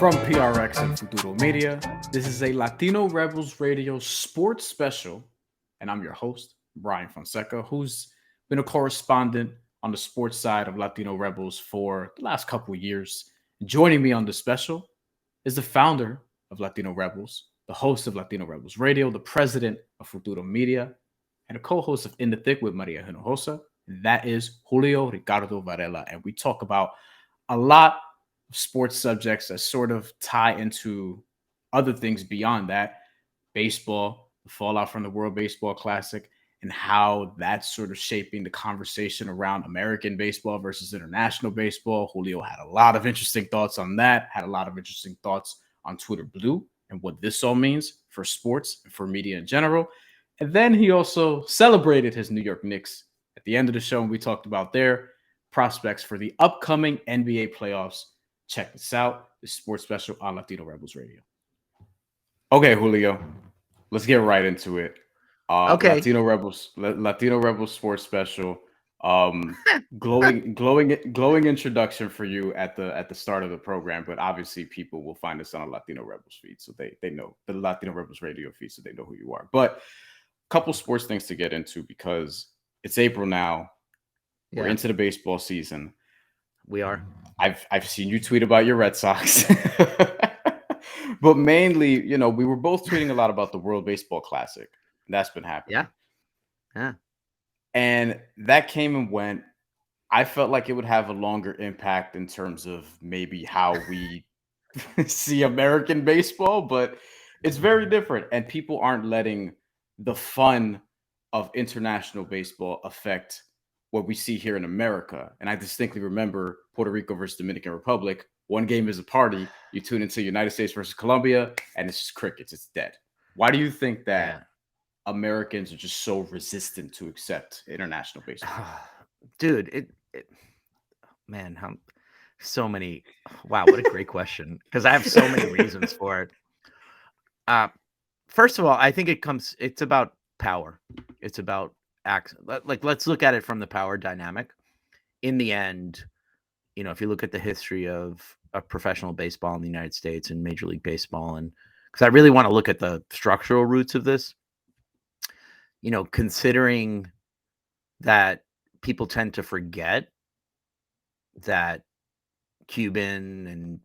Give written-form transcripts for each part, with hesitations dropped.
From PRX and Futuro Media, this is a Latino Rebels Radio sports special, and I'm your host, Brian Fonseca, who's been a correspondent on the sports side of Latino Rebels for the last couple of years. Joining me on the special is the founder of Latino Rebels, the host of Latino Rebels Radio, the president of Futuro Media, and a co-host of In the Thick with Maria Hinojosa. That is Julio Ricardo Varela, and we talk about a lot of sports subjects that sort of tie into other things beyond that. Baseball, the fallout from the World Baseball Classic, and how that's sort of shaping the conversation around American baseball versus international baseball. Julio had a lot of interesting thoughts on that, had a lot of interesting thoughts on Twitter Blue and what this all means for sports and for media in general. And then he also celebrated his New York Knicks at the end of the show, and we talked about their prospects for the upcoming NBA playoffs. Check this out. This sports special on Latino Rebels Radio. Okay, Julio, let's get right into it. Okay. Latino Rebels sports special. Glowing introduction for you at the start of the program, but obviously people will find us on a Latino Rebels feed, so they know the Latino Rebels radio feed, so they know who you are. But a couple sports things to get into because it's April now. We're into the baseball season. We are. I've seen you tweet about your Red Sox. But mainly, we were both tweeting a lot about the World Baseball Classic. That's been happening. Yeah. And that came and went. I felt like it would have a longer impact in terms of maybe how we see American baseball, but it's very different. And people aren't letting the fun of international baseball affect what we see here in America. And I distinctly remember Puerto Rico versus Dominican Republic. One game is a party. You tune into United States versus Colombia, and it's just crickets. It's dead. Why do you think that Americans are just so resistant to accept international baseball? Dude, man, so many. Wow, what a great question. Because I have so many reasons for it. First of all, I think it's about power. It's about let's look at it from the power dynamic. In the end, if you look at the history of professional baseball in the United States and Major League Baseball, and because I really want to look at the structural roots of this, considering that people tend to forget that Cuban and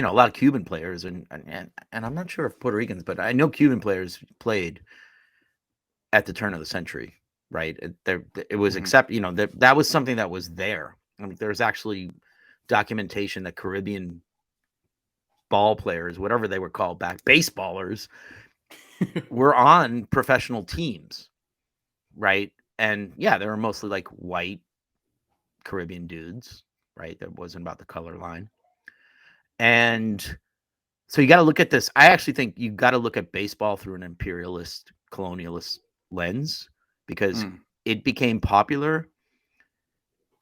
a lot of Cuban players and I'm not sure if Puerto Ricans, but I know Cuban players played at the turn of the century, right? It was that was something that was there. I mean, there's actually documentation that Caribbean ball players, whatever they were called back, baseballers, were on professional teams, right? And yeah, they were mostly like white Caribbean dudes, right? That wasn't about the color line. And so you got to look at this. I actually think you got to look at baseball through an imperialist, colonialist lens because it became popular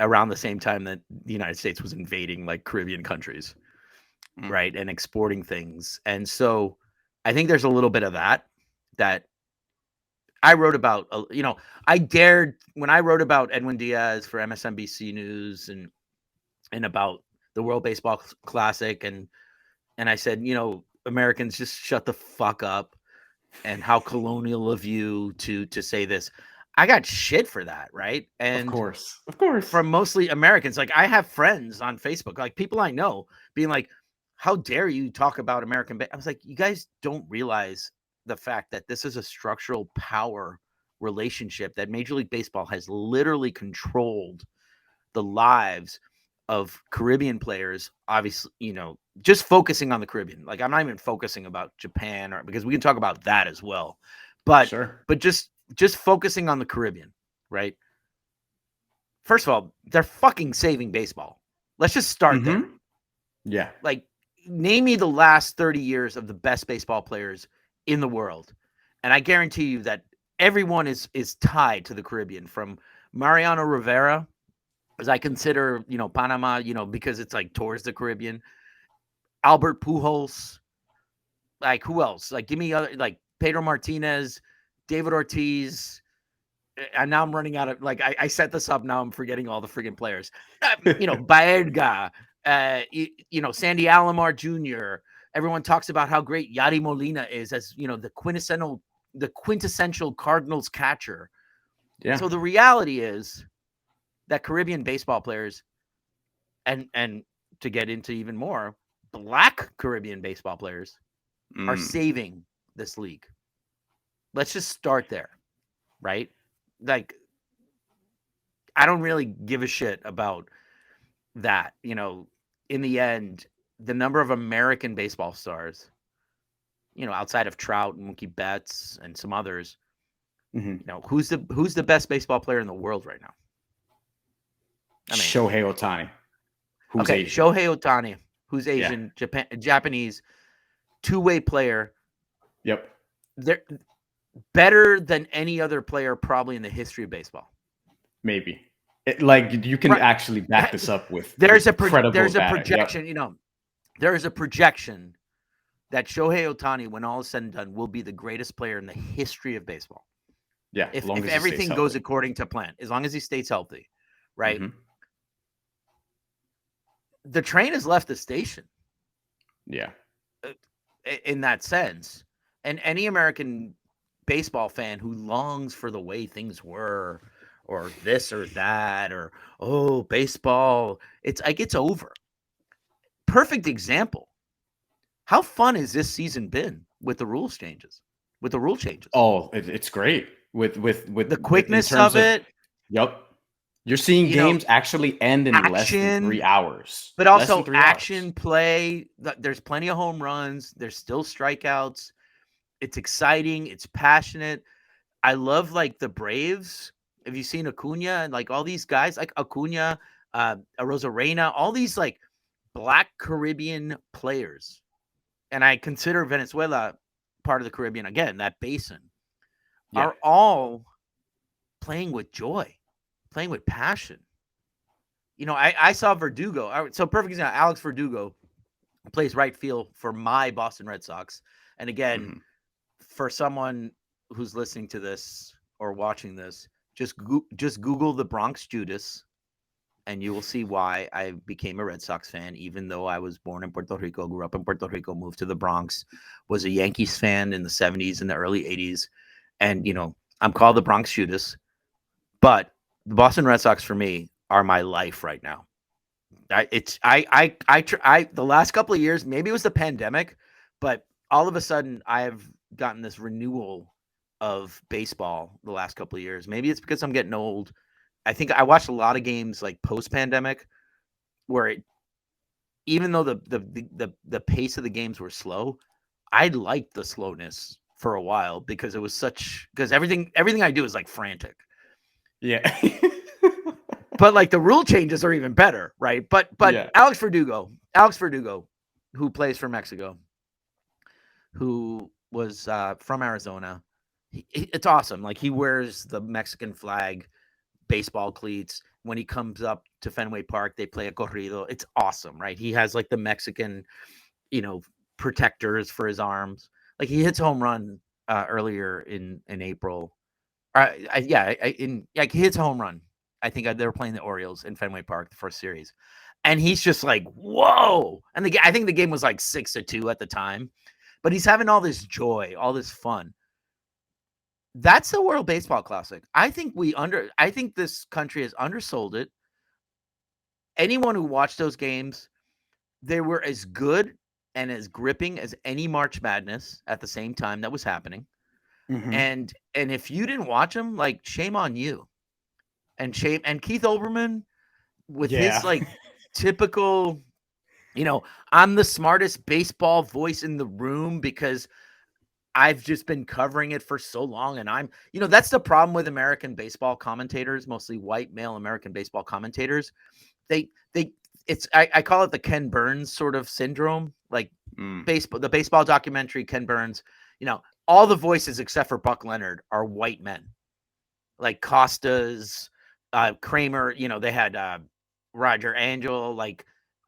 around the same time that the United States was invading like Caribbean countries, right? And exporting things. And so I think there's a little bit of that I wrote about, I dared when I wrote about Edwin Diaz for MSNBC News and about the World Baseball Classic. And I said, Americans, just shut the fuck up. And how colonial of you to say this. I got shit for that, right? And of course, from mostly Americans. Like I have friends on Facebook, like people I know, being like, "How dare you talk about American?" I was like, "You guys don't realize the fact that this is a structural power relationship that Major League Baseball has literally controlled the lives of Caribbean players, obviously, just focusing on the Caribbean. Like I'm not even focusing about Japan because we can talk about that as well. But sure. But just focusing on the Caribbean, right? First of all, they're fucking saving baseball. Let's just start there. Yeah. Like name me the last 30 years of the best baseball players in the world. And I guarantee you that everyone is tied to the Caribbean, from Mariano Rivera, as I consider, Panama, because it's like towards the Caribbean. Albert Pujols, like who else? Like give me other, like Pedro Martinez, David Ortiz. And now I'm running out of, like, I set this up. Now I'm forgetting all the friggin' players. Baerga, Sandy Alomar Jr. Everyone talks about how great Yadi Molina is as, the quintessential Cardinals catcher. Yeah. So the reality is that Caribbean baseball players, and to get into even more, Black Caribbean baseball players are saving this league. Let's just start there, right? Like, I don't really give a shit about that. In the end, the number of American baseball stars, outside of Trout and Mookie Betts and some others, who's the best baseball player in the world right now? Shohei Ohtani, who's Asian. Shohei Ohtani, who's Asian, Japanese, two-way player. Yep. They're better than any other player probably in the history of baseball. Maybe. You can actually back this up with there's a projection. Yep. There is a projection that Shohei Ohtani, when all is said and done, will be the greatest player in the history of baseball. Yeah, if everything goes according to plan, as long as he stays healthy, right? Mm-hmm. The train has left the station. Yeah. In that sense, and any American baseball fan who longs for the way things were, or this or that, or baseball, it's over. Perfect example. How fun has this season been with the rule changes? Oh, it's great with the quickness of it. Yep. You're seeing games actually end in less than 3 hours. But also action play. There's plenty of home runs. There's still strikeouts. It's exciting. It's passionate. I love the Braves. Have you seen Acuna and all these guys like Acuna, Rosarena, all these Black Caribbean players? And I consider Venezuela part of the Caribbean, again, that basin, are all playing with joy, playing with passion. I saw Verdugo. So perfect example, Alex Verdugo plays right field for my Boston Red Sox. And again, for someone who's listening to this or watching this, just Google the Bronx Judas, and you will see why I became a Red Sox fan, even though I was born in Puerto Rico, grew up in Puerto Rico, moved to the Bronx, was a Yankees fan in the 70s and the early 80s. And, I'm called the Bronx Judas. But the Boston Red Sox, for me, are my life right now. The last couple of years, maybe it was the pandemic, but all of a sudden I've gotten this renewal of baseball the last couple of years. Maybe it's because I'm getting old. I think I watched a lot of games post-pandemic where even though the pace of the games were slow, I liked the slowness for a while because it was because everything I do is frantic. Yeah. But the rule changes are even better, right? But Alex Verdugo, who plays for Mexico, who was from Arizona, it's awesome. He wears the Mexican flag, baseball cleats. When he comes up to Fenway Park, they play a corrido. It's awesome, right? He has the Mexican, protectors for his arms. He hits a home run earlier in April. He hits a home run. I think they were playing the Orioles in Fenway Park, the first series. And he's just whoa. And I think the game was 6-2 at the time. But he's having all this joy, all this fun. That's the World Baseball Classic. I think this country has undersold it. Anyone who watched those games, they were as good and as gripping as any March Madness at the same time that was happening. Mm-hmm. And if you didn't watch them, shame on you. And Keith Olbermann with his typical, I'm the smartest baseball voice in the room because I've just been covering it for so long. And I'm, that's the problem with American baseball commentators, mostly white male American baseball commentators. I call it the Ken Burns sort of syndrome, the baseball documentary, Ken Burns, all the voices except for Buck Leonard are white men, like Costas, Kramer, they had Roger Angel,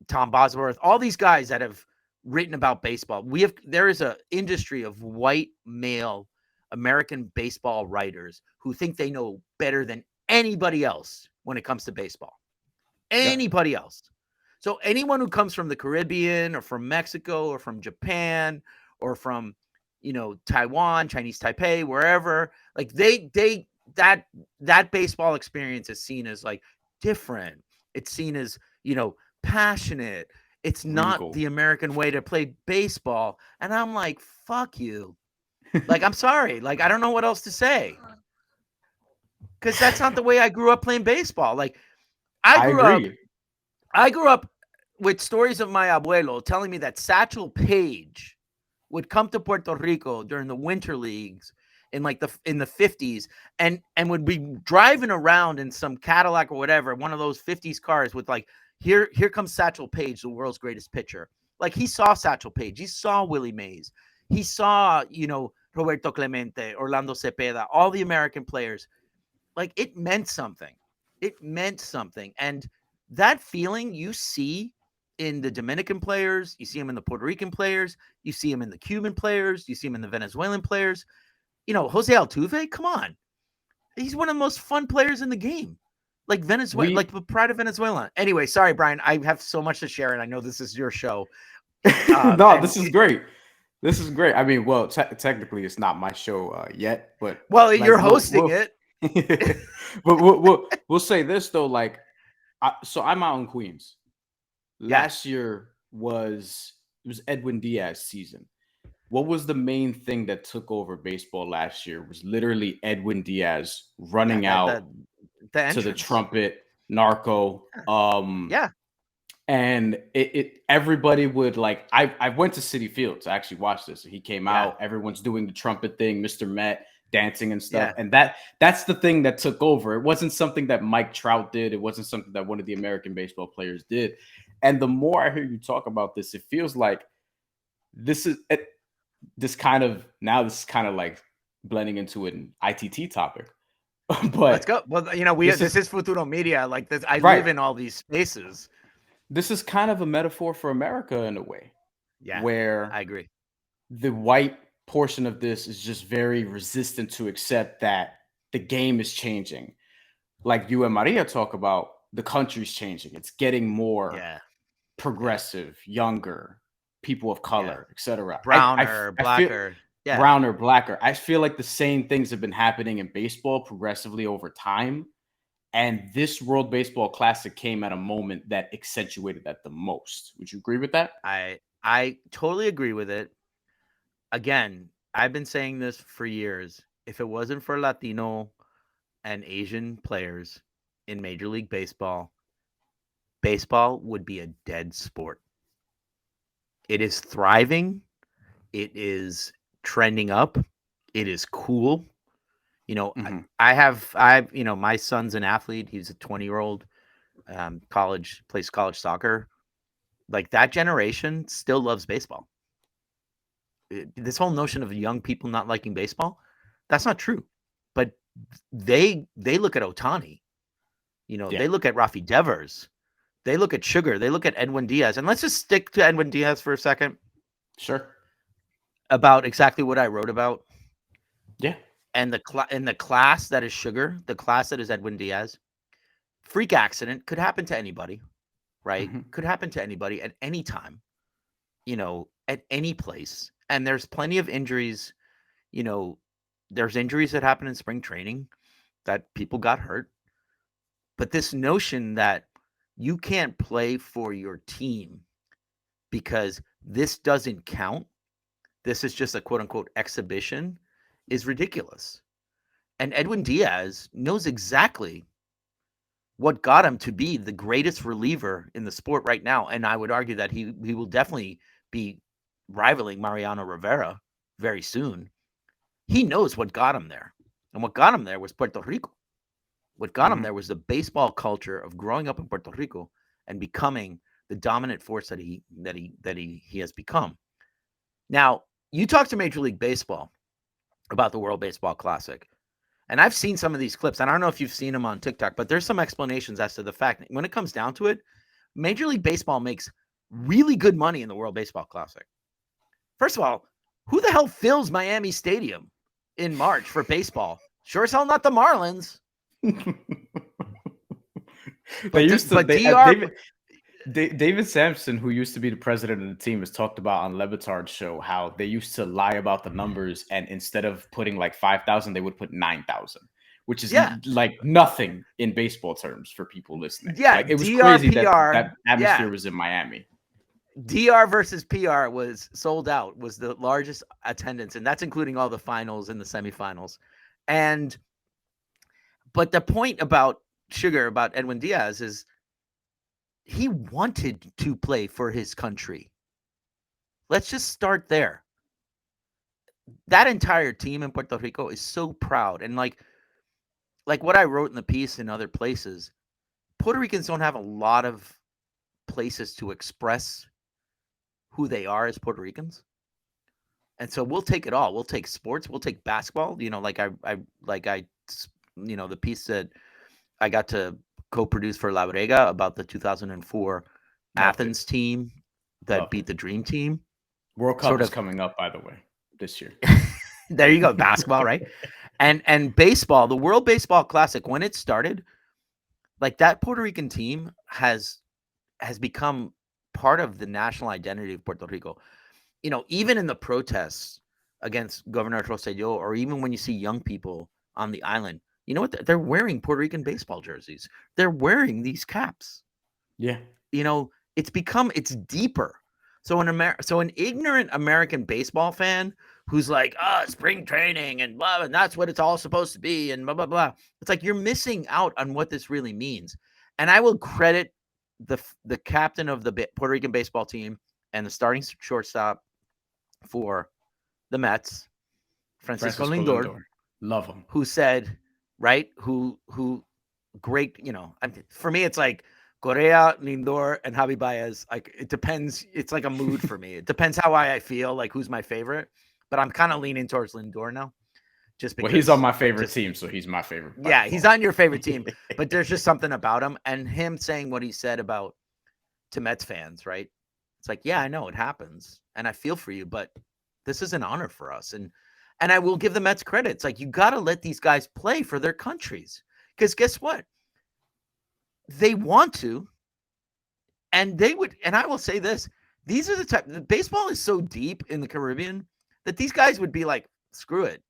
Tom Bosworth, all these guys that have written about baseball. There is an industry of white male American baseball writers who think they know better than anybody else when it comes to baseball. Anybody else. So anyone who comes from the Caribbean or from Mexico or from Japan or from, Taiwan, Chinese Taipei, wherever, like that baseball experience is seen as like different. It's seen as, passionate. It's not Regal. the American way to play baseball. And I'm like, fuck you. Like, I'm sorry. Like, I don't know what else to say. Because that's not the way I grew up playing baseball. Like, I I grew up agree. I grew up with stories of my abuelo telling me that Satchel Paige would come to Puerto Rico during the winter leagues in the 50s and would be driving around in some Cadillac or whatever, one of those 50s cars with like, here comes Satchel Paige, the world's greatest pitcher. Like, he saw Satchel Paige, he saw Willie Mays, he saw, Roberto Clemente, Orlando Cepeda, all the American players. Like, it meant something. It meant something. And that feeling you see in the Dominican players, you see them in the Puerto Rican players, you see them in the Cuban players, you see them in the Venezuelan players. Jose Altuve, come on. He's one of the most fun players in the game. Like Venezuela, like We the pride of Venezuela. Anyway, sorry, Brian. I have so much to share, and I know this is your show. no, And this is great. This is great. I mean, well, technically, it's not my show yet, but well, like you're hosting it. but we'll say this though. Like, so I'm out in Queens. Yeah, Last year it was Edwin Diaz season. What was the main thing that took over baseball last year? Was literally Edwin Diaz yeah. running That out that the to the entrance. trumpet, narco. Yeah, And it everybody would like I went to City Fields. I actually watched this. He came yeah, out, everyone's doing the trumpet thing, Mr. Met dancing and stuff. yeah. And that's the thing that took over. It wasn't something that Mike Trout did. It wasn't something that one of the American baseball players did. And the more I hear you talk about this, it feels like this is this kind of now this is kind of like blending into an ITT topic. Let's But go. Well, this this is is Futuro Media. Like this, I right. live in all these spaces. This is kind of a metaphor for America in a way, Yeah, where I agree. the white portion of this is just very resistant to accept that the game is changing. Like you and Maria talk about, the country's changing. It's getting more Yeah, yeah, progressive, younger, people of yeah. color, etc. Browner, I feel blacker. Yeah, browner, blacker. I feel like the same things have been happening in baseball progressively over time. And this World Baseball Classic came at a moment that accentuated that the most. Would you agree with that? I totally agree with it. Again, I've been saying this for years. If it wasn't for Latino and Asian players in Major League Baseball, baseball would be a dead sport. It is thriving. It is trending up. It is cool. You know, I, Mm-hmm. my son's an athlete. He's a 20-year-old, plays college soccer. Like, that generation still loves baseball. This whole notion of young people not liking baseball, that's not true. But they look at Otani, Yeah, they look at Rafi Devers, they look at Sugar, they look at Edwin Diaz, and let's just stick to Edwin Diaz for a second sure. about exactly what I wrote about Yeah. and the class that is Sugar, the class that is Edwin Diaz. Freak accident could happen to anybody, right? Mm-hmm. Could happen to anybody at any time, at any place. And there's plenty of injuries, you know, there's injuries that happen in spring training that people got hurt. But this notion that you can't play for your team because this doesn't count, this is just a quote unquote exhibition, is ridiculous. And Edwin Diaz knows exactly what got him to be the greatest reliever in the sport right now. And I would argue that he will definitely be rivaling Mariano Rivera very soon. He knows what got him there. And what got him there was Puerto Rico. What got him Mm-hmm. there was the baseball culture of growing up in Puerto Rico and becoming the dominant force that he has become. Now, you talk to Major League Baseball about the World Baseball Classic, and I've seen some of these clips, and I don't know if you've seen them on TikTok, but there's some explanations as to the fact that when it comes down to it, Major League Baseball makes really good money in the World Baseball Classic. First of all, who the hell fills Miami Stadium in March for baseball? Sure as hell not the Marlins. They But used to DR, David Sampson, who used to be the president of the team, has talked about on Levitard's show how they used to lie about the numbers, and instead of putting like 5,000, they would put 9,000, which is Yeah. like nothing in baseball terms for people listening. Yeah. Like it was crazy that DRPR. that atmosphere Yeah. was in Miami. DR versus PR was sold out, was the largest attendance, and that's including all the finals and the semifinals. But the point about Sugar, about Edwin Diaz, is he wanted to play for his country. Let's just start there. That entire team in Puerto Rico is so proud. And like what I wrote in the piece in other places, Puerto Ricans don't have a lot of places to express who they are as Puerto Ricans. And so we'll take it all. We'll take sports. We'll take basketball. You know, the piece that I got to co-produce for La Brega about the 2004 Loved Athens it. team that Loved beat it. the Dream Team. World Cup Sort is of. coming up, by the way, this year. There you go, basketball, right? And baseball, the World Baseball Classic, when it started, like that Puerto Rican team has become part of the national identity of Puerto Rico. You know, even in the protests against Governor Rosselló, or even when you see young people on the island, you know what? They're wearing Puerto Rican baseball jerseys. They're wearing these caps. Yeah. You know, it's deeper. So an ignorant American baseball fan who's like, spring training and blah, and that's what it's all supposed to be, and blah, blah, blah. It's like you're missing out on what this really means. And I will credit the captain of the Puerto Rican baseball team and the starting shortstop for the Mets, Francisco Lindor, Love him. who said, right, who great, you know, for me, it's like Correa, Lindor, and Javi Baez. Like, it depends. It's like a mood for me. It depends how I feel, like who's my favorite. But I'm kind of leaning towards Lindor now, just because. Well, he's on my favorite team, so he's my favorite. Yeah, he's on your favorite team, but there's just something about him, and him saying what he said about to Mets fans, right? It's like, yeah, I know it happens, and I feel for you, but this is an honor for us, and I will give the Mets credit. It's like, you got to let these guys play for their countries, because guess what? They want to, and they would. And I will say this: these are the type. The baseball is so deep in the Caribbean that these guys would be like, screw it,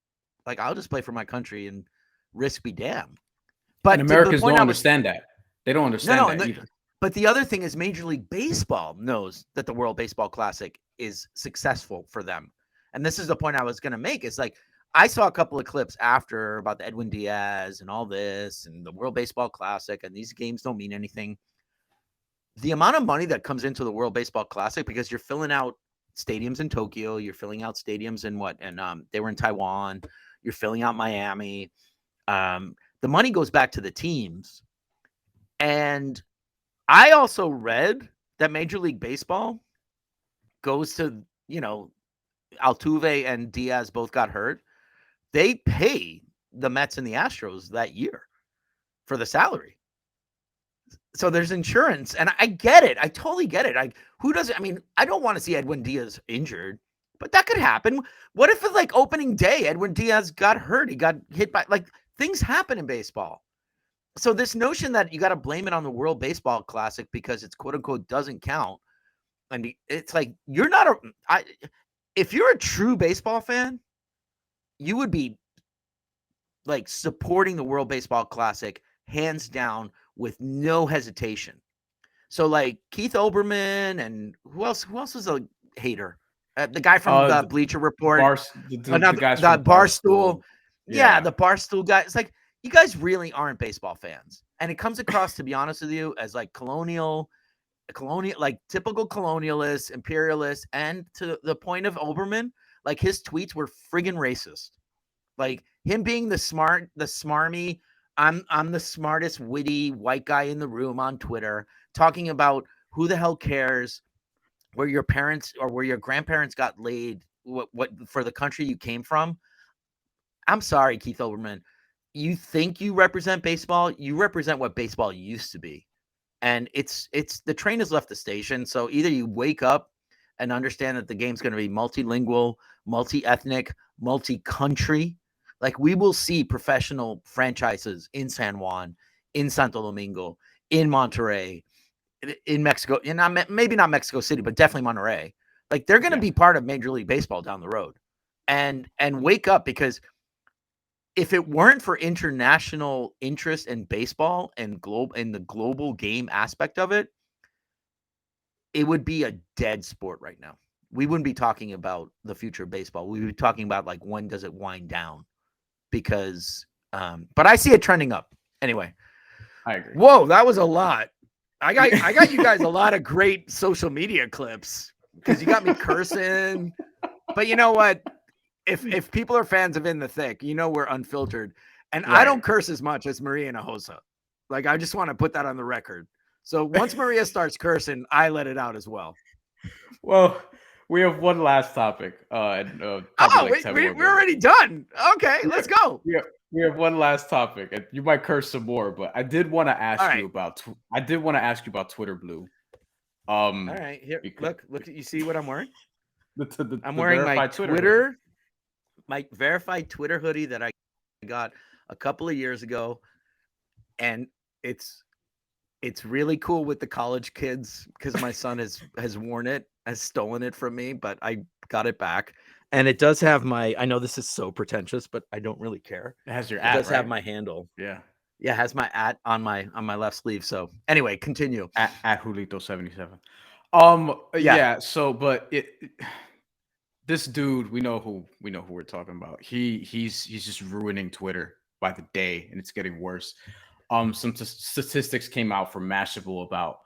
like I'll just play for my country and risk be damned. But and Americans don't understand that. They don't understand that either. But the other thing is, Major League Baseball knows that the World Baseball Classic is successful for them. And this is the point I was going to make. It's like, I saw a couple of clips after about the Edwin Diaz and all this and the World Baseball Classic, and these games don't mean anything. The amount of money that comes into the World Baseball Classic, because you're filling out stadiums in Tokyo, you're filling out stadiums in they were in Taiwan, you're filling out Miami. The money goes back to the teams. And I also read that Major League Baseball goes to, Altuve and Diaz both got hurt. They pay the Mets and the Astros that year for the salary. So there's insurance, and I get it. I totally get it. Who doesn't? I mean, I don't want to see Edwin Diaz injured, but that could happen. What if it's like opening day, Edwin Diaz got hurt? He got hit by, things happen in baseball. So this notion that you got to blame it on the World Baseball Classic because it's quote unquote doesn't count. And it's like, you're not if you're a true baseball fan, you would be like supporting the World Baseball Classic hands down with no hesitation. So like Keith Olbermann and who else was a hater? The guy from the Bleacher Report, the guys from Barstool. Yeah, the Barstool guy. It's like, you guys really aren't baseball fans. And it comes across, to be honest with you, as like colonial, like typical colonialists, imperialists, and to the point of Olbermann, like his tweets were friggin' racist. Like him being the smarmy, I'm the smartest, witty white guy in the room on Twitter, talking about who the hell cares where your parents or where your grandparents got laid, what for the country you came from. I'm sorry, Keith Olbermann. You think you represent baseball? You represent what baseball used to be. And it's the train has left the station. So either you wake up and understand that the game's going to be multilingual, multi-ethnic, multi-country. Like, we will see professional franchises in San Juan, in Santo Domingo, in Monterrey, in Mexico, and maybe not Mexico City, but definitely Monterrey. Like they're going to be part of Major League Baseball down the road, and wake up, because if it weren't for international interest in baseball and the global game aspect of it, it would be a dead sport right now. We wouldn't be talking about the future of baseball. We would be talking about like when does it wind down? Because, but I see it trending up anyway. I agree. Whoa, that was a lot. I got you guys a lot of great social media clips because you got me cursing. But you know what? If people are fans of In the Thick, we're unfiltered, and I don't curse as much as Maria Hinojosa. Like I just want to put that on the record. So once Maria starts cursing, I let it out as well. Well, we have one last topic. We're already done. Okay, let's go. We have one last topic, and you might curse some more, but I did want to ask you about. Twitter Blue. All right, here. Look. You see what I'm wearing? I'm wearing my my verified Twitter hoodie that I got a couple of years ago, and it's really cool with the college kids because my son has worn it, has stolen it from me, but I got it back. And it does have I know this is so pretentious, but I don't really care. It has your It does have my handle. Yeah. Yeah, it has my @ on my left sleeve. So anyway, continue. At Julito77. Yeah. So, but this dude, we know who we're talking about. He's just ruining Twitter by the day, and it's getting worse. Some statistics came out from Mashable about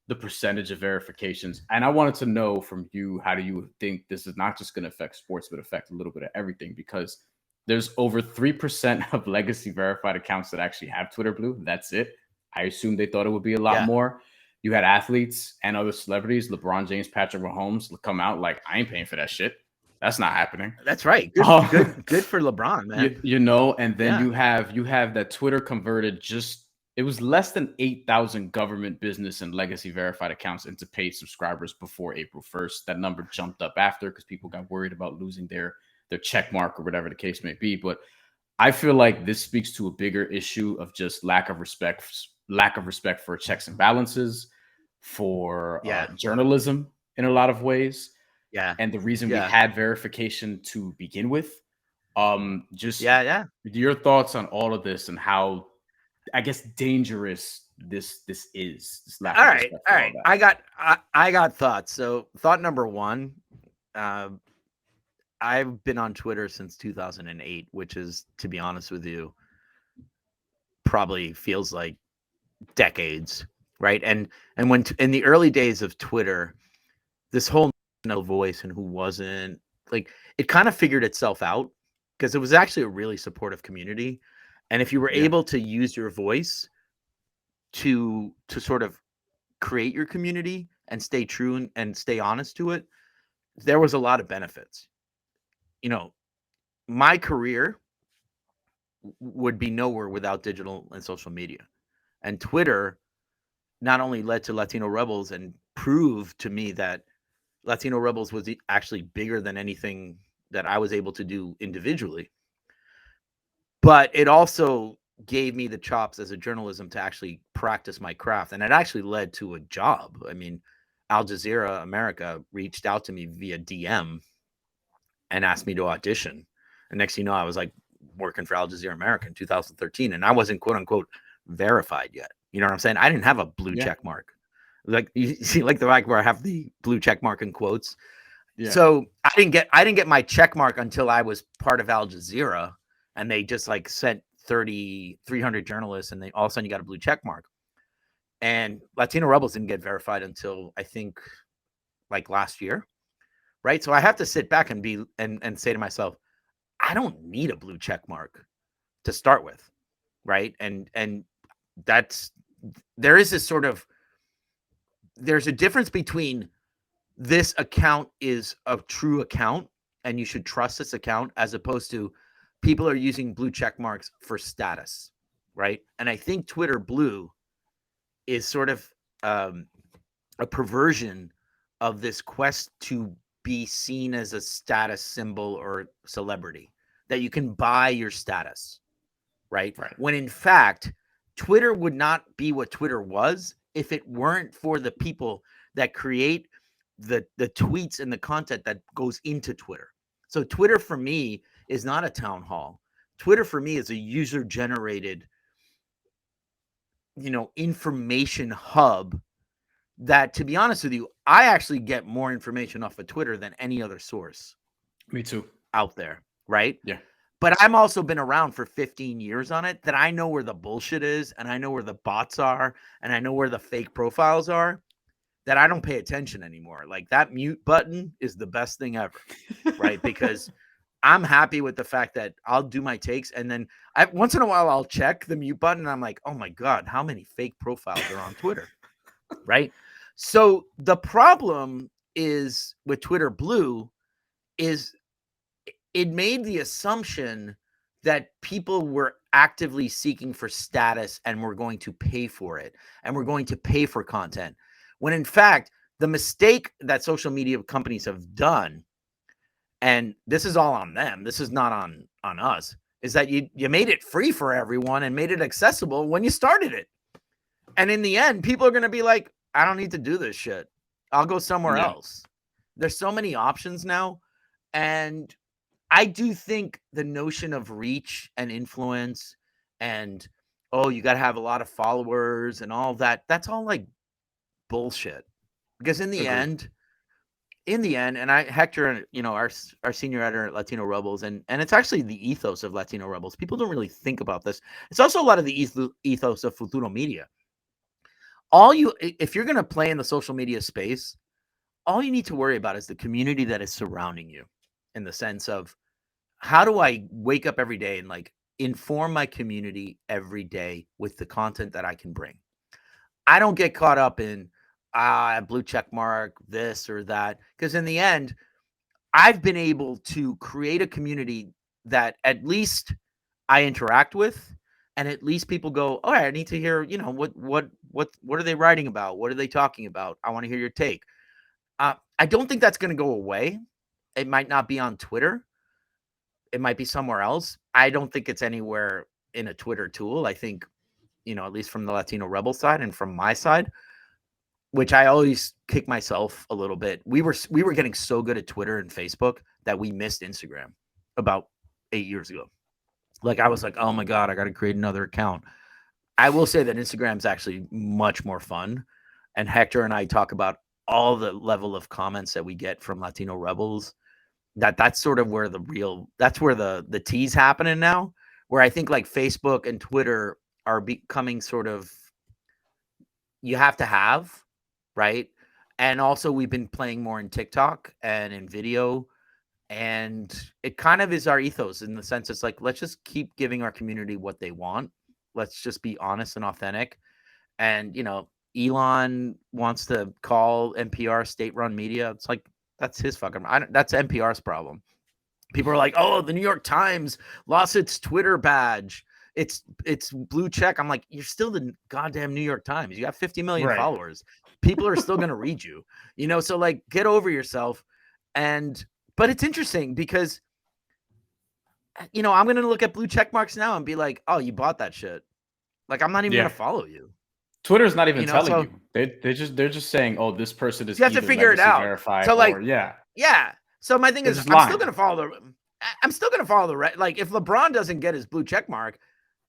the percentage of verifications, and I wanted to know from you, how do you think this is not just going to affect sports, but affect a little bit of everything? Because there's over 3% of legacy verified accounts that actually have Twitter Blue. That's it. I assume they thought it would be a lot more. You had athletes and other celebrities, LeBron James, Patrick Mahomes, come out like, I ain't paying for that shit. That's not happening. That's right. Good for LeBron, man. And then you have that Twitter converted it was less than 8,000 government, business, and legacy verified accounts into paid subscribers before April 1st. That number jumped up after because people got worried about losing their check mark or whatever the case may be. But I feel like this speaks to a bigger issue of just lack of respect for checks and balances, for journalism in a lot of ways. Yeah. And the reason we had verification to begin with. Your thoughts on all of this and how, I guess, dangerous this is. This lack of respect for all that. I got thoughts. So thought number one, I've been on Twitter since 2008, which is, to be honest with you, probably feels like decades, right? And when in the early days of Twitter, this whole voice and who wasn't, like, it kind of figured itself out because it was actually a really supportive community. And if you were able to use your voice to sort of create your community and stay true and stay honest to it, there was a lot of benefits. My career would be nowhere without digital and social media. And Twitter not only led to Latino Rebels and proved to me that Latino Rebels was actually bigger than anything that I was able to do individually, but it also gave me the chops as a journalism to actually practice my craft. And it actually led to a job. I mean, Al Jazeera America reached out to me via DM and asked me to audition. And next thing you know, I was like working for Al Jazeera America in 2013. And I wasn't, quote unquote, verified yet. You know what I'm saying? I didn't have a blue check mark. Like, you see, like the fact where I have the blue check mark in quotes. Yeah. So I didn't get my check mark until I was part of Al Jazeera, and they just like sent 300 journalists, and they all of a sudden you got a blue check mark. And Latino Rebels didn't get verified until I think like last year, right? So I have to sit back and say to myself, I don't need a blue check mark to start with, right? And there's a difference between this account is a true account and you should trust this account, as opposed to people are using blue check marks for status, right? And I think Twitter Blue is sort of a perversion of this quest to be seen as a status symbol or celebrity, that you can buy your status, right? When in fact, Twitter would not be what Twitter was if it weren't for the people that create the tweets and the content that goes into Twitter. So Twitter for me is not a town hall. Twitter for me is a user generated, information hub that, to be honest with you, I actually get more information off of Twitter than any other source Me too. out there, right? Yeah. But I've also been around for 15 years on it, that I know where the bullshit is, and I know where the bots are, and I know where the fake profiles are, that I don't pay attention anymore. Like, that mute button is the best thing ever, right? Because I'm happy with the fact that I'll do my takes, and then once in a while I'll check the mute button, and I'm like, oh my God, how many fake profiles are on Twitter, right? So the problem is with Twitter Blue is it made the assumption that people were actively seeking for status and were going to pay for it, and we're going to pay for content, when in fact the mistake that social media companies have done, and this is all on them, this is not on us, is that you made it free for everyone and made it accessible when you started it. And in the end, people are going to be like, I don't need to do this shit, I'll go somewhere else. There's so many options now. And I do think the notion of reach and influence and, oh, you got to have a lot of followers and all that, that's all like bullshit. Because in the end, and Hector, our senior editor at Latino Rebels, and it's actually the ethos of Latino Rebels. People don't really think about this. It's also a lot of the ethos of Futuro Media. If you're going to play in the social media space, all you need to worry about is the community that is surrounding you, in the sense of, how do I wake up every day and like inform my community every day with the content that I can bring? I don't get caught up in blue check mark, this or that, because in the end, I've been able to create a community that at least I interact with, and at least people go, oh, I need to hear, what are they writing about? What are they talking about? I want to hear your take. I don't think that's going to go away. It might not be on Twitter. It might be somewhere else. I don't think it's anywhere in a Twitter tool. I think, at least from the Latino Rebel side and from my side, which I always kick myself a little bit. We were getting so good at Twitter and Facebook that we missed Instagram about 8 years ago. Like, I was like, oh my God, I got to create another account. I will say that Instagram is actually much more fun. And Hector and I talk about all the level of comments that we get from Latino Rebels. That's sort of where that's where the tea's happening now, where I think like Facebook and Twitter are becoming sort of, you have to have, right? And also we've been playing more in TikTok and in video, and it kind of is our ethos, in the sense it's like, let's just keep giving our community what they want. Let's just be honest and authentic. And, Elon wants to call NPR state-run media. It's like, that's his fucking, that's NPR's problem. People are like, oh, the New York Times lost its Twitter badge. It's blue check. I'm like, you're still the goddamn New York Times. You got 50 million followers. People are still going to read you, so like, get over yourself. But it's interesting because, I'm going to look at blue check marks now and be like, oh, you bought that shit. Like, I'm not even going to follow you. Twitter's not even telling you. They're just saying, oh, this person is, you have to figure it out. Verified, so like, or, yeah. So my thing is, I'm still going to follow the like, if LeBron doesn't get his blue check mark,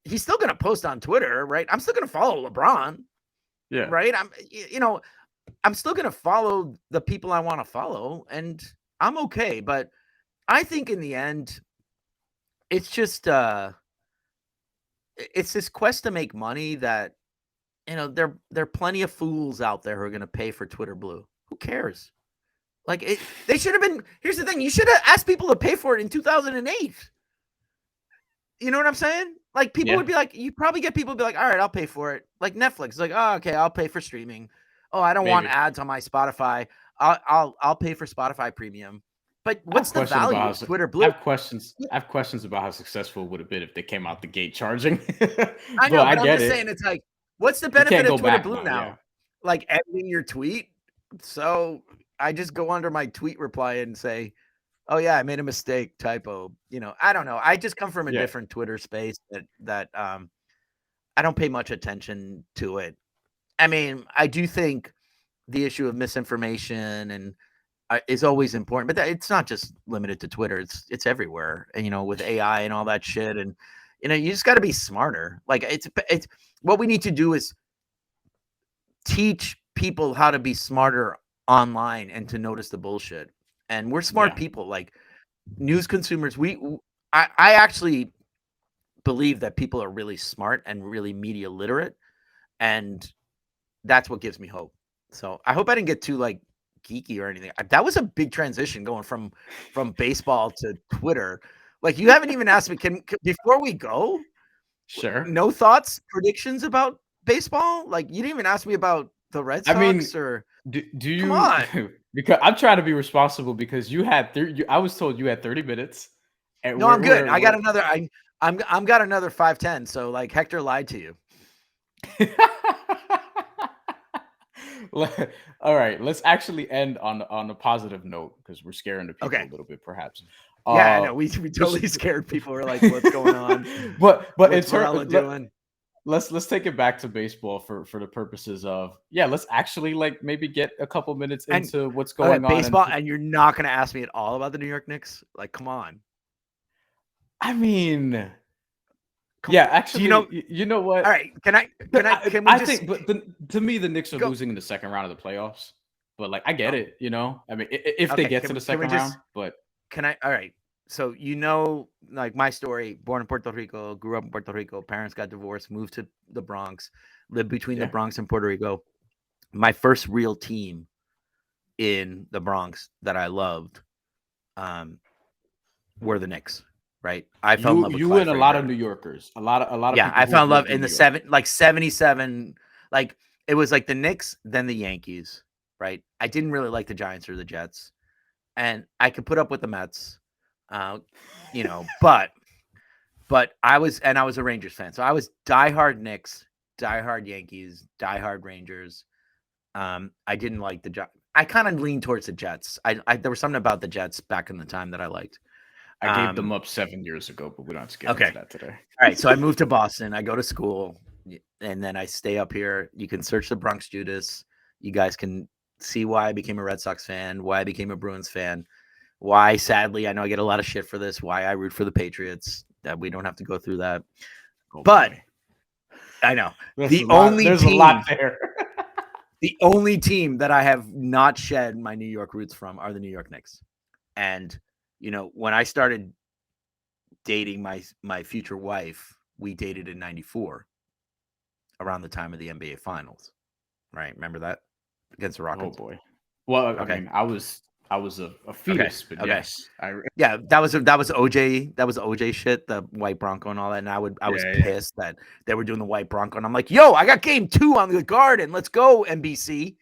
he's still going to post on Twitter, right? I'm still going to follow LeBron. Yeah. Right. I'm still going to follow the people I want to follow, and I'm okay. But I think in the end, it's just, it's this quest to make money that, there are plenty of fools out there who are going to pay for Twitter Blue. Who cares? Like, they should have been. Here's the thing: you should have asked people to pay for it in 2008. You know what I'm saying? Like, people would be like, you probably get people to be like, all right, I'll pay for it. Like Netflix, like, oh, okay, I'll pay for streaming. Oh, I don't want ads on my Spotify. I'll pay for Spotify Premium. But what's the value of Twitter Blue? I have questions about how successful it would have been if they came out the gate charging. I know, but I'm just saying, it's like, what's the benefit of Twitter Blue now? Yeah. Like, editing your tweet. So I just go under my tweet reply and say, oh yeah, I made a mistake, typo. I don't know. I just come from a different Twitter space that I don't pay much attention to it. I mean, I do think the issue of misinformation and is always important, but it's not just limited to Twitter. It's everywhere, and with AI and all that shit, and you just got to be smarter. Like it's what we need to do is teach people how to be smarter online and to notice the bullshit. And we're smart Yeah. people, like news consumers. I actually believe that people are really smart and really media literate, and that's what gives me hope. So I hope I didn't get too like geeky or anything. That was a big transition going from baseball to Twitter. Like you haven't even asked me. Can before we go, Sure. no thoughts, predictions about baseball? Like you didn't even ask me about the Red I mean, Sox or do come you on. because I'm trying to be responsible because you had I was told you had 30 minutes and No, I'm good. I got we're another. I'm got another 5:10. So like Hector lied to you. All right, let's actually end on a positive note because we're scaring the people Okay. a little bit, perhaps. Yeah, I know. Uh, We just- totally scared people. We're like, what's going on? but in What's Varela doing? let's take it back to baseball for the purposes of let's actually like maybe get a couple minutes And into what's okay, going on. And baseball, and you're not going to ask me at all about the New York Knicks? Like, come on. I mean, Come, yeah, do you know? actually, you know what? All right, can we I just think, but to me, the Knicks are go? losing in the second round of the playoffs. But like, I get Oh, it. I mean, if they okay. get to the Can we second round, just? but Can I? All right. So like my story. Born in Puerto Rico, grew up in Puerto Rico. Parents got divorced, moved to the Bronx, lived between the yeah, Bronx and Puerto Rico. My first real team in the Bronx that I loved, um, were the Knicks. Right. I fell in love with you Clyde and a lot of Frazier. New Yorkers, a lot of Yeah, people I who fell have in love lived in in New the York. like 77. Like it was like the Knicks, then the Yankees, right? I didn't really like the Giants or the Jets. And I could put up with the Mets. Uh, but I was a Rangers fan. So I was diehard Knicks, diehard Yankees, diehard Rangers. I didn't like the Jets. I kind of leaned towards the Jets. There was something about the Jets back in the time that I liked. I gave them up 7 years ago, but we don't have to get Okay. into that today. All right, so I moved to Boston. I go to school, and then I stay up here. You can search the Bronx Judas. You guys can see why I became a Red Sox fan, why I became a Bruins fan, why, sadly, I know I get a lot of shit for this, why I root for the Patriots. That we don't have to go through that. Oh But boy, I know there's a lot. There's a lot there. the only team that I have not shed my New York roots from are the New York Knicks. And when I started dating my future wife, we dated in '94. Around the time of the NBA Finals, right? Remember that against the Oh Rockets? boy. Well, I Okay, mean, I was a okay, fetus, but okay. yes, Yeah, that was OJ. That was OJ shit, the white Bronco and all that. And I was yeah. pissed that they were doing the white Bronco, and I'm like, yo, I got game 2 on the Garden. Let's go NBC,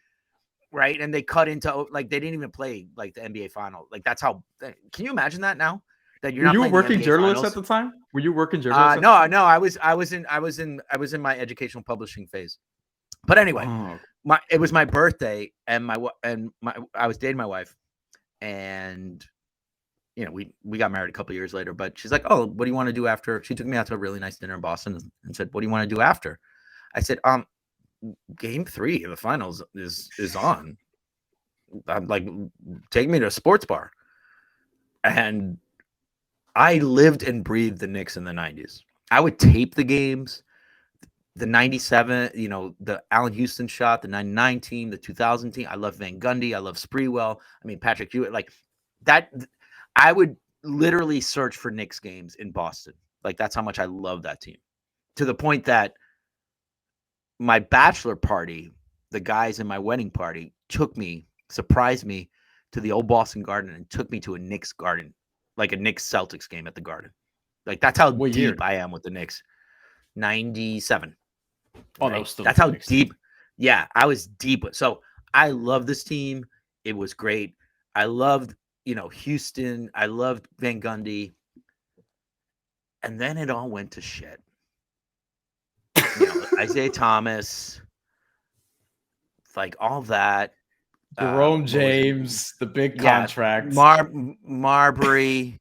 right? And they cut into like they didn't even play like the NBA final. Like that's how. Can you imagine that now? That you're Were not you a playing the working NBA journalist at finals? the time? Were you working journalist at the No, time? no. I was in my educational publishing phase. But anyway, Oh, it was my birthday, and I was dating my wife, and we got married a couple years later. But she's like, "Oh, what do you want to do after?" She took me out to a really nice dinner in Boston and said, "What do you want to do after?" I said, Game 3 of the finals is on. I'm like, take me to a sports bar." And I lived and breathed the Knicks in the '90s. I would tape the games. The '97, the Allen Houston shot, the '99 team, the 2000 team. I love Van Gundy. I love Sprewell. I mean, Patrick Ewing. Like that, I would literally search for Knicks games in Boston. Like that's how much I love that team. To the point that my bachelor party, the guys in my wedding party, surprised me to the old Boston Garden and took me to a Knicks Garden, like a Knicks Celtics game at the Garden. Like that's how what deep year? I am with the Knicks. '97. Oh, that Right. was still That's with the how Knicks team. deep. Yeah, I was deep. So I love this team. It was great. I loved, Houston. I loved Van Gundy. And then it all went to shit. Isaiah Thomas, like all that. Jerome What was it? James, the big Yeah, contract. Marbury.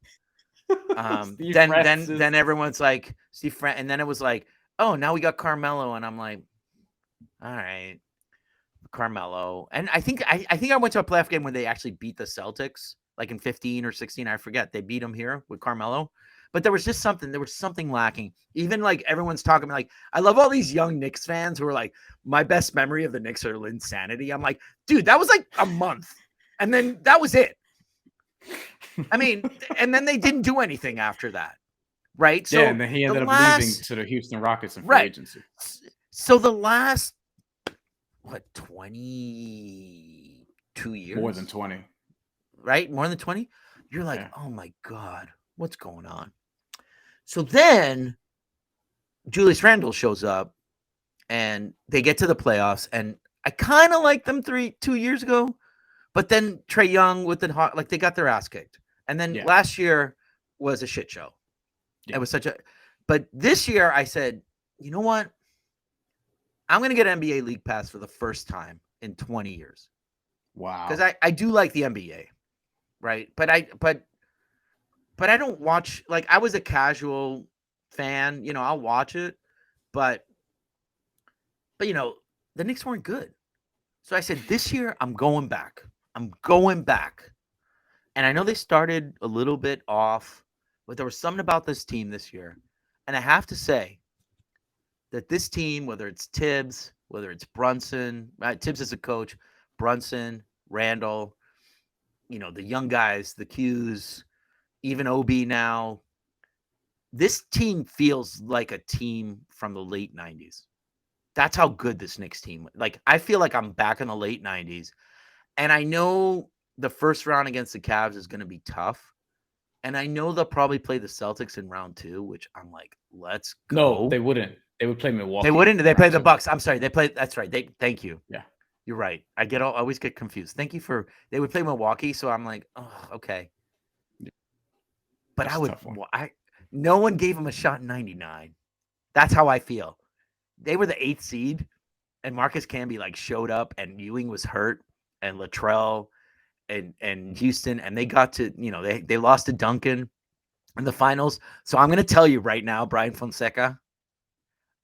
Steve Then Francis. everyone's like Steve Francis, and then it was like, oh, now we got Carmelo, and I'm like, all right, Carmelo, and I think I went to a playoff game when they actually beat the Celtics, like in 15 or 16. I forget. They beat them here with Carmelo. But there was something lacking. Even like everyone's talking like, I love all these young Knicks fans who are like, my best memory of the Knicks are Linsanity. I'm like, dude, that was like a month. And then that was it. I mean, and then they didn't do anything after that. Right. So yeah, and then he ended up leaving to the Houston Rockets in free agency. So the last 22 years? More than 20. Right? More than 20? You're like, oh my God, what's going on? So then Julius Randle shows up and they get to the playoffs, and I kind of liked them 2 years ago, but then Trae Young with like they got their ass kicked. And then last year was a shit show. It was but this year I said, you know what? I'm going to get NBA League Pass for the first time in 20 years. Wow. Because I do like the NBA, right? But I don't watch, like, I was a casual fan, I'll watch it, but the Knicks weren't good. So I said, this year I'm going back. And I know they started a little bit off, but there was something about this team this year. And I have to say that this team, whether it's Tibbs, whether it's Brunson, Tibbs as a coach, Brunson, Randall, the young guys, the Qs, even OB now, this team feels like a team from the late 90s. That's how good this Knicks team. Like, I feel like I'm back in the late 90s. And I know the first round against the Cavs is going to be tough. And I know they'll probably play the Celtics in round 2, which I'm like, let's go. No, they wouldn't. They would play Milwaukee. They wouldn't. They play the Bucks. I'm sorry. That's right. Thank you. Yeah. You're right. I always get confused. Thank you they would play Milwaukee. So I'm like, oh, okay. But no one gave them a shot in 99. That's how I feel. They were the 8th seed, and Marcus Camby like showed up, and Ewing was hurt, and Latrell and Houston, and they got to, they lost to Duncan in the finals. So I'm going to tell you right now, Brian Fonseca,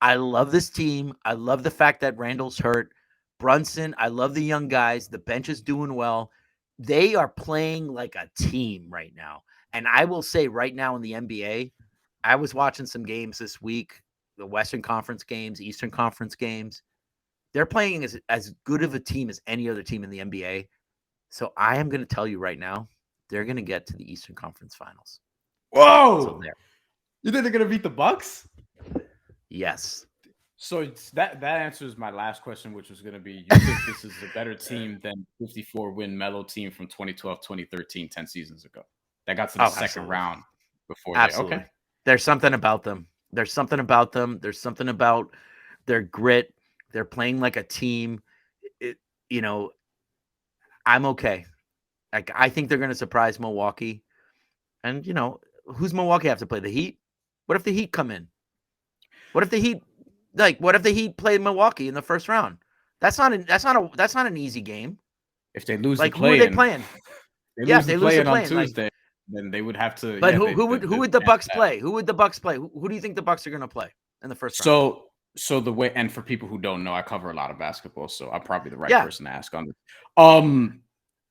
I love this team. I love the fact that Randall's hurt. Brunson, I love the young guys. The bench is doing well. They are playing like a team right now. And I will say right now in the NBA, I was watching some games this week, the Western Conference games, Eastern Conference games. They're playing as good of a team as any other team in the NBA. So I am going to tell you right now, they're going to get to the Eastern Conference Finals. Whoa! So you think they're going to beat the Bucks? Yes. So that answers my last question, which was going to be, you think this is a better team than 54-win Melo team from 2012, 2013, 10 seasons ago? That got to the second round before. Absolutely. Okay. There's something about them. There's something about their grit. They're playing like a team. I'm okay. Like, I think they're going to surprise Milwaukee. And, who's Milwaukee have to play? The Heat? What if the Heat come in? What if the Heat play Milwaukee in the first round? That's not an easy game. If they lose like, the play, who are they playing? If they lose the play on Tuesday, then they would have to. But who would the Bucks play? Who would the Bucks play? Who do you think the Bucks are going to play in the first round? So the way, and for people who don't know, I cover a lot of basketball, so I'm probably the right person to ask on this.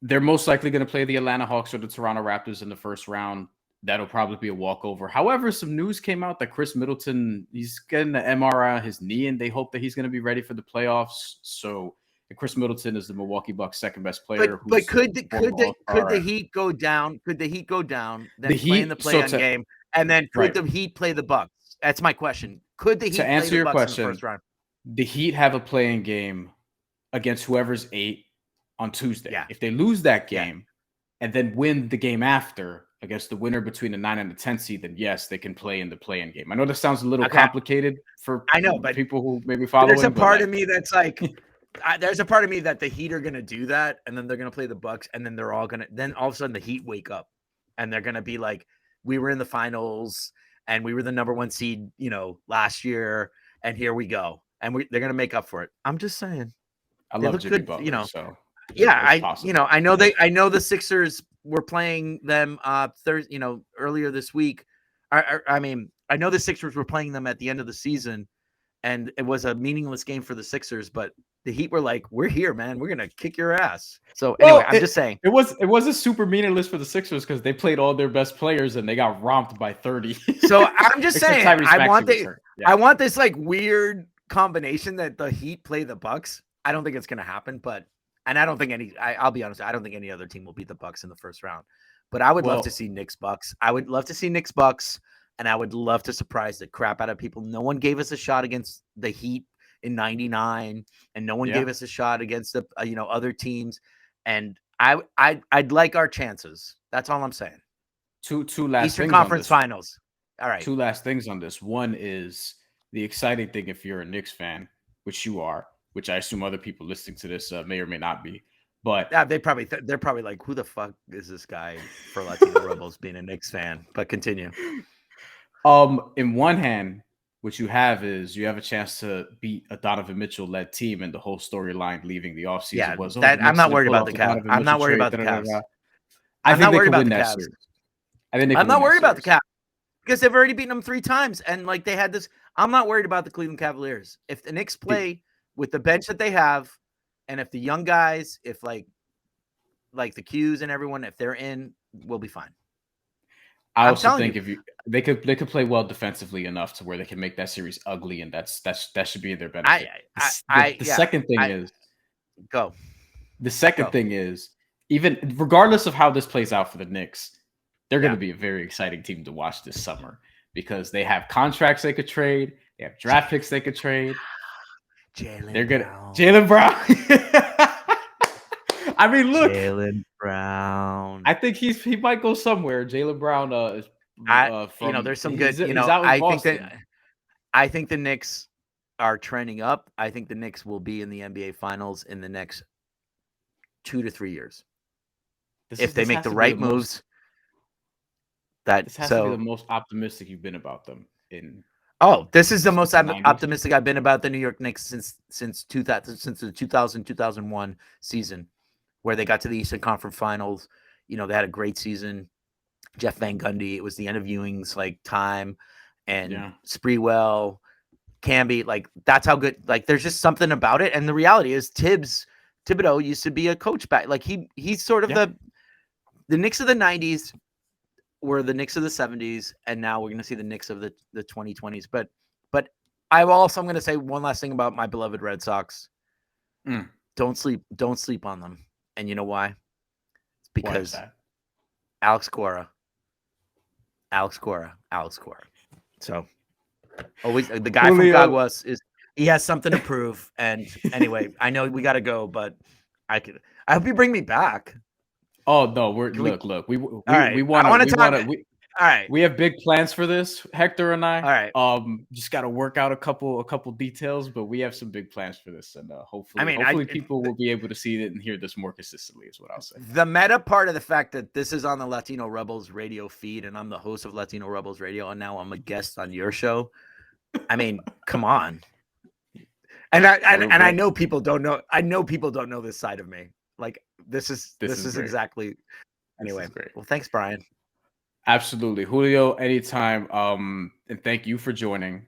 They're most likely going to play the Atlanta Hawks or the Toronto Raptors in the first round. That'll probably be a walkover. However, some news came out that Chris Middleton, he's getting the MRI on his knee, and they hope that he's going to be ready for the playoffs. So Chris Middleton is the Milwaukee Bucks' second best player. But could the Heat go down? Could the Heat go down? Then play in the play-in game, and then could the Heat play the Bucks? That's my question. Could the Heat answer play your the Bucks question, in the first round? The Heat have a play-in game against whoever's 8 on Tuesday. Yeah. If they lose that game and then win the game after against the winner between the 9 and the 10 seed, then yes, they can play in the play-in game. I know this sounds a little complicated for but people who maybe follow. There's a part of me that's like, there's a part of me that the Heat are going to do that, and then they're going to play the Bucks, and then they're all going to. Then all of a sudden, the Heat wake up, and they're going to be like, "We were in the finals, and we were the number 1 seed, last year, and here we go." And they're going to make up for it. I'm just saying. I love Jimmy Butler, so yeah, I know the Sixers were playing them earlier this week. I mean, I know the Sixers were playing them at the end of the season, and it was a meaningless game for the Sixers, but the Heat were like, "We're here, man. We're gonna kick your ass." So anyway, Well, I'm just saying. it was a super meaningless for the Sixers because they played all their best players and they got romped by 30. So I'm just Except saying, Tyrese Maxey was hurt. I Yeah. want this like weird combination that the Heat play the Bucks. I don't think it's gonna happen, and I don't think I'll be honest, I don't think any other team will beat the Bucks in the first round. But I would love to Well, see Knicks Bucks. I would love to see Knicks Bucks, and I would love to surprise the crap out of people. No one gave us a shot against the Heat in '99, and no one yeah. gave us a shot against the other teams. And I'd like our chances. That's all I'm saying. Two last Eastern things on Conference this. Finals. All right. Two last things on this. One is the exciting thing if you're a Knicks fan, which you are, which I assume other people listening to this may or may not be. But Yeah, they're probably like, who the fuck is this guy for Latino Rebels being a Knicks fan? But continue. In one hand, what you have is you have a chance to beat a Donovan Mitchell led team, and the whole storyline leaving the offseason Yeah, was I'm not worried about the Cavs. I'm not worried about the Cavs. I think they could win that series. I think they I'm could not win worried that about the Cavs because they've already beaten them 3 times, and like they had this. I'm not worried about the Cleveland Cavaliers. If the Knicks play with the bench that they have, and if the young guys, if like the Qs and everyone, if they're in, we'll be fine. I also think if they could play well defensively enough to where they can make that series ugly, and that should be in their benefit. The second thing is go. The second thing is, even regardless of how this plays out for the Knicks, they're going to be a very exciting team to watch this summer because they have contracts they could trade, they have draft picks they could trade. Jaylen Brown. I mean, look, Jaylen Brown. I think he might go somewhere. Jaylen Brown there's some good. I think the Knicks are trending up. I think the Knicks will be in the NBA Finals in the next 2 to 3 years if they make the right moves. This has to be the most optimistic you've been about them in. This is the most optimistic I've been about the New York Knicks since the 2000-2001 season, where they got to the Eastern Conference Finals. They had a great season. Jeff Van Gundy. It was the end of Ewing's time, and Sprewell, Camby. Like that's how good. Like there's just something about it. And the reality is, Thibodeau used to be a coach back. Like he's sort of the Knicks of the '90s were the Knicks of the '70s, and now we're going to see the Knicks of the 2020s. But I'm going to say one last thing about my beloved Red Sox. Don't sleep on them. And you know why? It's because Alex Cora. So always the guy from Caguas he has something to prove. And anyway, I know we got to go, but I hope you bring me back. Oh no, look. We want to. All right. We have big plans for this, Hector and I. All right. Just got to work out a couple details, but we have some big plans for this, and hopefully people will be able to see it and hear this more consistently. Is what I'll say. The meta part of the fact that this is on the Latino Rebels radio feed, and I'm the host of Latino Rebels Radio, and now I'm a guest on your show. I mean, come on. And I know people don't know. I know people don't know this side of me. Like this is exactly. Anyway, well, thanks, Brian. Absolutely, Julio. Anytime. And thank you for joining.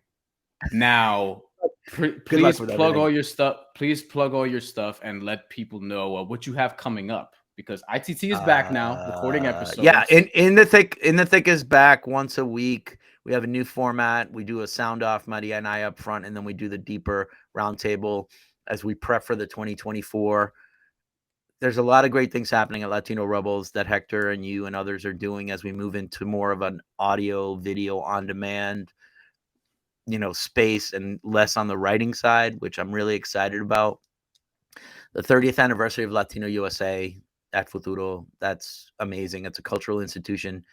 Now, please plug all your stuff. Please plug all your stuff and let people know what you have coming up because ITT is back now, recording episodes. Yeah, in the thick is back once a week. We have a new format. We do a sound off, Maria and I up front, and then we do the deeper roundtable as we prep for the 2024. There's a lot of great things happening at Latino Rebels that Hector and you and others are doing as we move into more of an audio, video on demand, space and less on the writing side, which I'm really excited about. The 30th anniversary of Latino USA at Futuro. That's amazing. It's a cultural institution.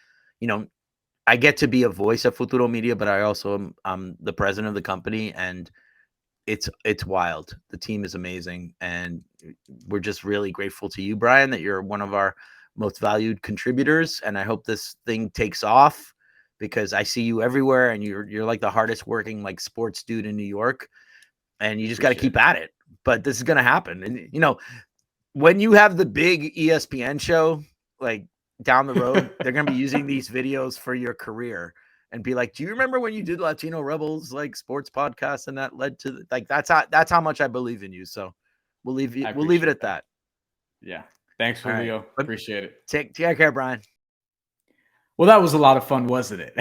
I get to be a voice of Futuro Media, but I also am the president of the company, and it's wild. The team is amazing, and we're just really grateful to you, Brian, that you're one of our most valued contributors. And I hope this thing takes off because I see you everywhere, and you're like the hardest working sports dude in New York, and you just got to keep at it. But this is gonna happen, and when you have the big ESPN show down the road, they're gonna be using these videos for your career. and be like, "Do you remember when you did Latino Rebels like sports podcast and that led to like that's how much I believe in you." So I we'll leave it appreciate at that. that. Yeah. Thanks, All right. Julio. But Appreciate it. take care, Brian. Well, that was a lot of fun, wasn't it?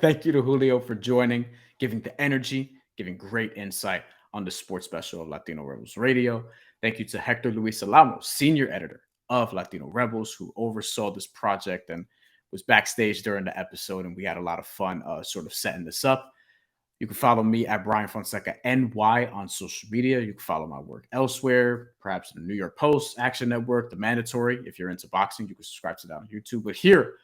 Thank you to Julio for joining, giving the energy, giving great insight on the sports special of Latino Rebels Radio. Thank you to Hector Luis Alamo, senior editor of Latino Rebels, who oversaw this project and was backstage during the episode. And we had a lot of fun sort of setting this up. You can follow me at Brian Fonseca NY on social media. You can follow my work elsewhere, perhaps the New York Post, Action Network, The Mandatory. If you're into boxing, you can subscribe to that on YouTube. But here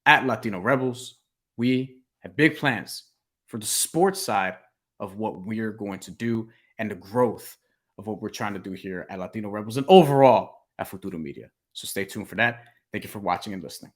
at Latino Rebels, we have big plans for the sports side of what we're going to do and the growth of what we're trying to do here at Latino Rebels and overall at Futuro Media. So stay tuned for that. Thank you for watching and listening.